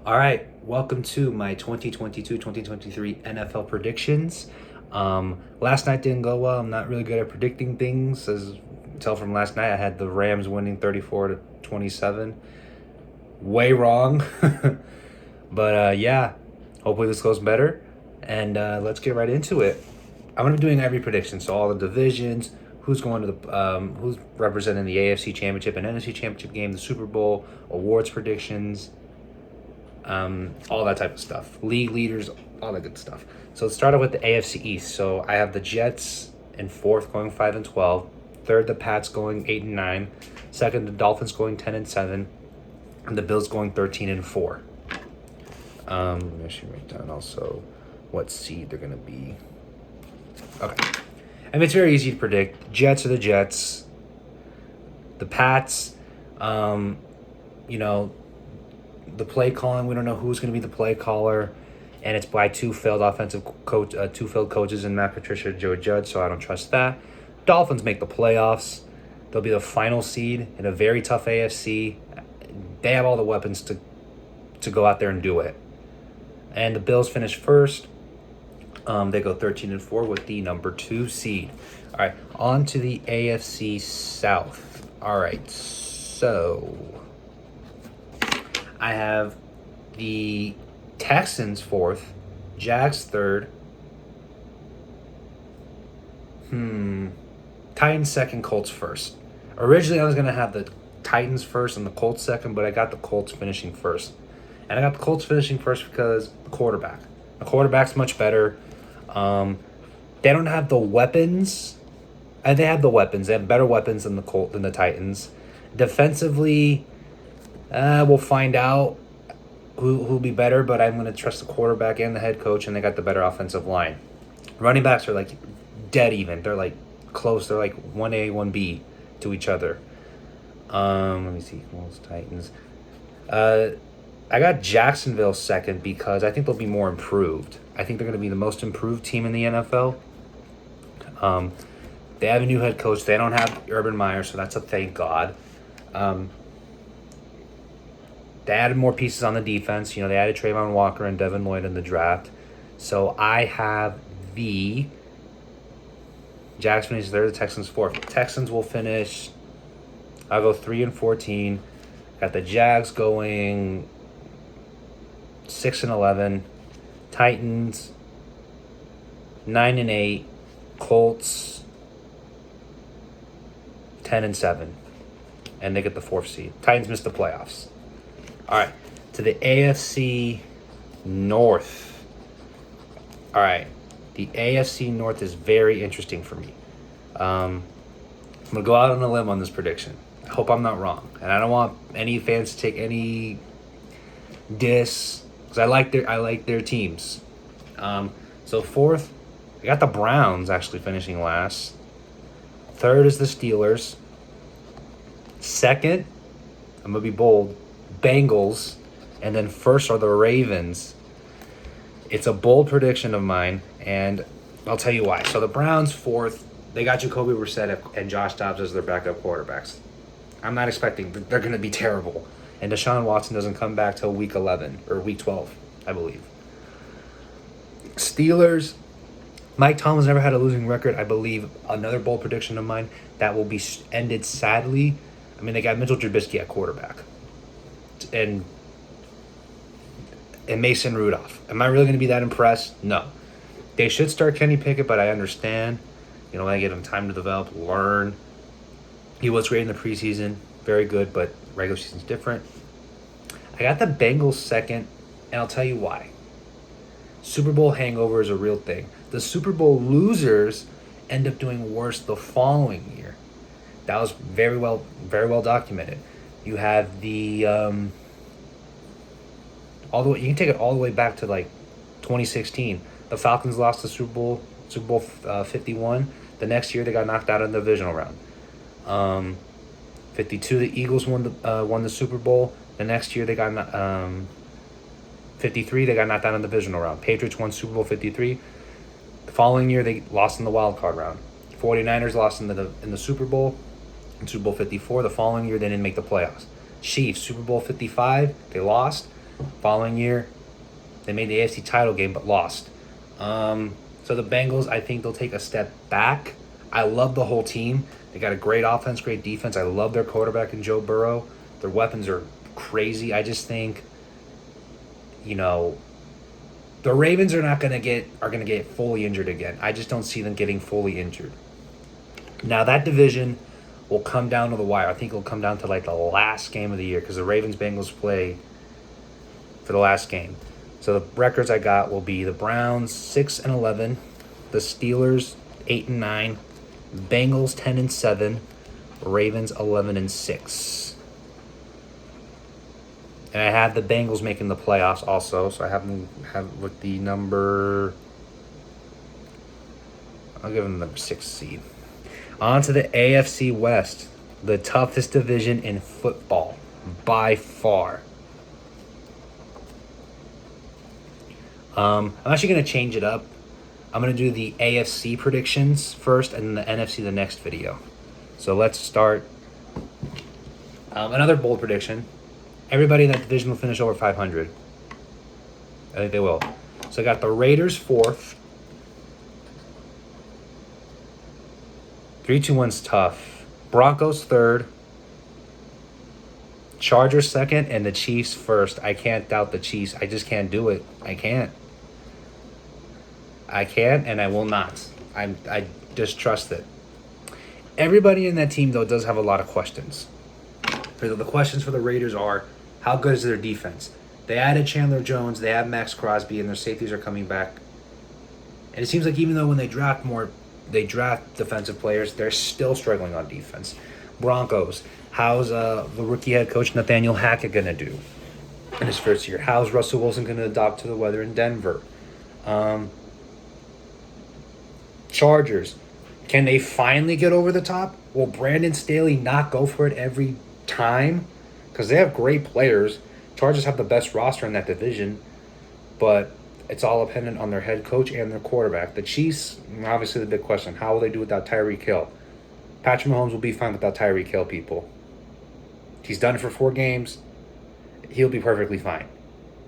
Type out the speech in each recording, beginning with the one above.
All right, welcome to my 2022-2023 NFL predictions. Last night didn't go well. I'm not really good at predicting things. As you tell from last night, I had the Rams winning 34-27. Way wrong. But yeah, hopefully this goes better. And let's get right into it. I'm going to be doing every prediction. So all the divisions, who's going to who's representing the AFC Championship and NFC Championship game, the Super Bowl, awards predictions, all that type of stuff. League leaders, all that good stuff. So let's start off with the AFC East. So I have the Jets in fourth going 5-12. Third, the Pats going 8-9. Second, the Dolphins going 10-7. And the Bills going 13-4. Let me actually write down also what seed they're gonna be. Okay. And it's very easy to predict. Jets are the Jets. The Pats, the play calling, we don't know who's going to be the play caller, and it's by two failed coaches in Matt Patricia, Joe Judge, so I don't trust that. Dolphins make the playoffs. They'll be the final seed in a very tough AFC. They have all the weapons to go out there and do it. And the Bills finish first. They go 13-4 with the number 2 seed. All right, on to the AFC South. All right, so I have the Texans fourth, Jags third, Titans second, Colts first. Originally, I was going to have the Titans first and the Colts second, but I got the Colts finishing first. And I got the Colts finishing first because the quarterback. The quarterback's much better. They don't have the weapons. And they have the weapons. They have better weapons than the Titans. Defensively, we'll find out who'll be better, but I'm going to trust the quarterback and the head coach, and they got the better offensive line. Running backs are like dead even. They're like close. They're like 1A, 1B to each other. Let me see. Colts, Titans. I got Jacksonville second because I think they'll be more improved. I think they're going to be the most improved team in the NFL. They have a new head coach. They don't have Urban Meyer, so that's a thank God. They added more pieces on the defense. They added Trayvon Walker and Devin Lloyd in the draft. So I have the Jags finish third, the Texans fourth. Texans will finish, I'll go 3-14. Got the Jags going 6-11. Titans 9-8. Colts 10-7. And they get the 4th seed. Titans missed the playoffs. All right, to the AFC North. All right, the AFC North is very interesting for me. I'm going to go out on a limb on this prediction. I hope I'm not wrong. And I don't want any fans to take any diss because I like their teams. So fourth, I got the Browns actually finishing last. Third is the Steelers. Second, I'm going to be bold, Bengals. And then first are the Ravens. It's a bold prediction of mine, and I'll tell you why. So the Browns fourth, they got Jacoby Brissett and Josh Dobbs as their backup quarterbacks. I'm not expecting they're going to be terrible. And Deshaun Watson doesn't come back till week 11 or week 12, I believe. Steelers, Mike Tomlin's never had a losing record. I believe another bold prediction of mine that will be ended sadly. I mean, they got Mitchell Trubisky at quarterback. And Mason Rudolph. Am I really going to be that impressed? No. They should start Kenny Pickett, but I understand. I give him time to develop, learn. He was great in the preseason. Very good, but regular season's different. I got the Bengals second, and I'll tell you why. Super Bowl hangover is a real thing. The Super Bowl losers end up doing worse the following year. That was very well documented. You have the all the way. You can take it all the way back to like 2016. The Falcons lost the Super Bowl 51. The next year they got knocked out in the divisional round. 52, the Eagles won the Super Bowl. The next year they got 53. They got knocked out in the divisional round. Patriots won Super Bowl 53. The following year they lost in the wild card round. 49ers lost in the Super Bowl. In Super Bowl 54. The following year they didn't make the playoffs. Chiefs, Super Bowl 55, they lost. Following year, they made the AFC title game but lost. So the Bengals, I think they'll take a step back. I love the whole team. They got a great offense, great defense. I love their quarterback in Joe Burrow. Their weapons are crazy. I just think, the Ravens are gonna get fully injured again. I just don't see them getting fully injured. Now that division will come down to the wire. I think it'll come down to like the last game of the year because the Ravens Bengals play for the last game. So the records I got will be the Browns 6-11, the Steelers 8-9, Bengals 10-7, Ravens 11-6. And I have the Bengals making the playoffs also, so I have them with the number. I'll give them the number 6 seed. On to the AFC West, the toughest division in football by far. I'm actually going to change it up. I'm going to do the AFC predictions first and the NFC the next video. So let's start. Another bold prediction. Everybody in that division will finish over 500. I think they will. So I got the Raiders 4th. 3-2-1's tough. Broncos 3rd. Chargers 2nd and the Chiefs 1st. I can't doubt the Chiefs. I just can't do it. I can't and I will not. I just trust it. Everybody in that team, though, does have a lot of questions. The questions for the Raiders are, how good is their defense? They added Chandler Jones. They have Max Crosby, and their safeties are coming back. And it seems like even though when they draft defensive players, they're still struggling on defense. Broncos, how's the rookie head coach Nathaniel Hackett going to do in his first year? How's Russell Wilson going to adapt to the weather in Denver? Chargers, can they finally get over the top? Will Brandon Staley not go for it every time? Because they have great players. Chargers have the best roster in that division, but it's all dependent on their head coach and their quarterback. The Chiefs, obviously the big question, how will they do without Tyreek Hill? Patrick Mahomes will be fine without Tyreek Hill, people. He's done it for 4 games. He'll be perfectly fine.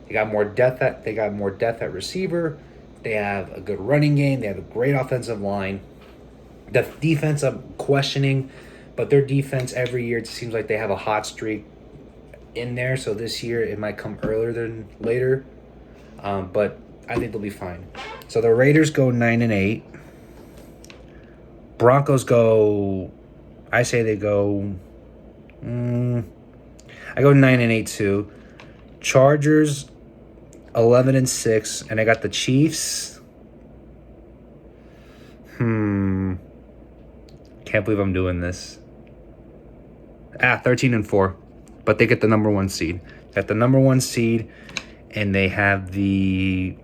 They got more depth at receiver. They have a good running game. They have a great offensive line. The defense I'm questioning, but their defense every year, it seems like they have a hot streak in there. So this year it might come earlier than later. But I think they'll be fine. So the Raiders go 9-8. Broncos go, I say they go, I go 9-8 too. Chargers 11-6, and I got the Chiefs. Can't believe I'm doing this. 13-4, but they get the number 1 seed. Got the number 1 seed, and they have the.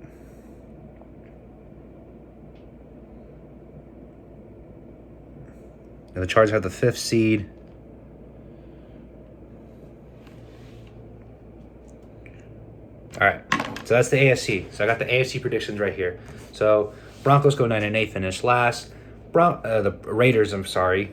And the Chargers have the 5th seed. All right, so that's the AFC. So I got the AFC predictions right here. So Broncos go 9-8, finish last. The Raiders, I'm sorry.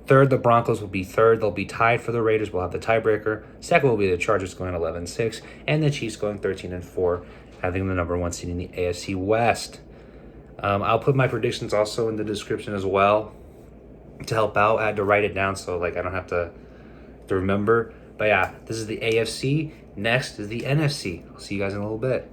3rd, the Broncos will be 3rd. They'll be tied for the Raiders. We'll have the tiebreaker. 2nd will be the Chargers going 11-6, and the Chiefs going 13-4, having the number 1 seed in the AFC West. I'll put my predictions also in the description as well to help out. I had to write it down so I don't have to remember. But yeah, this is the AFC. Next is the NFC. I'll see you guys in a little bit.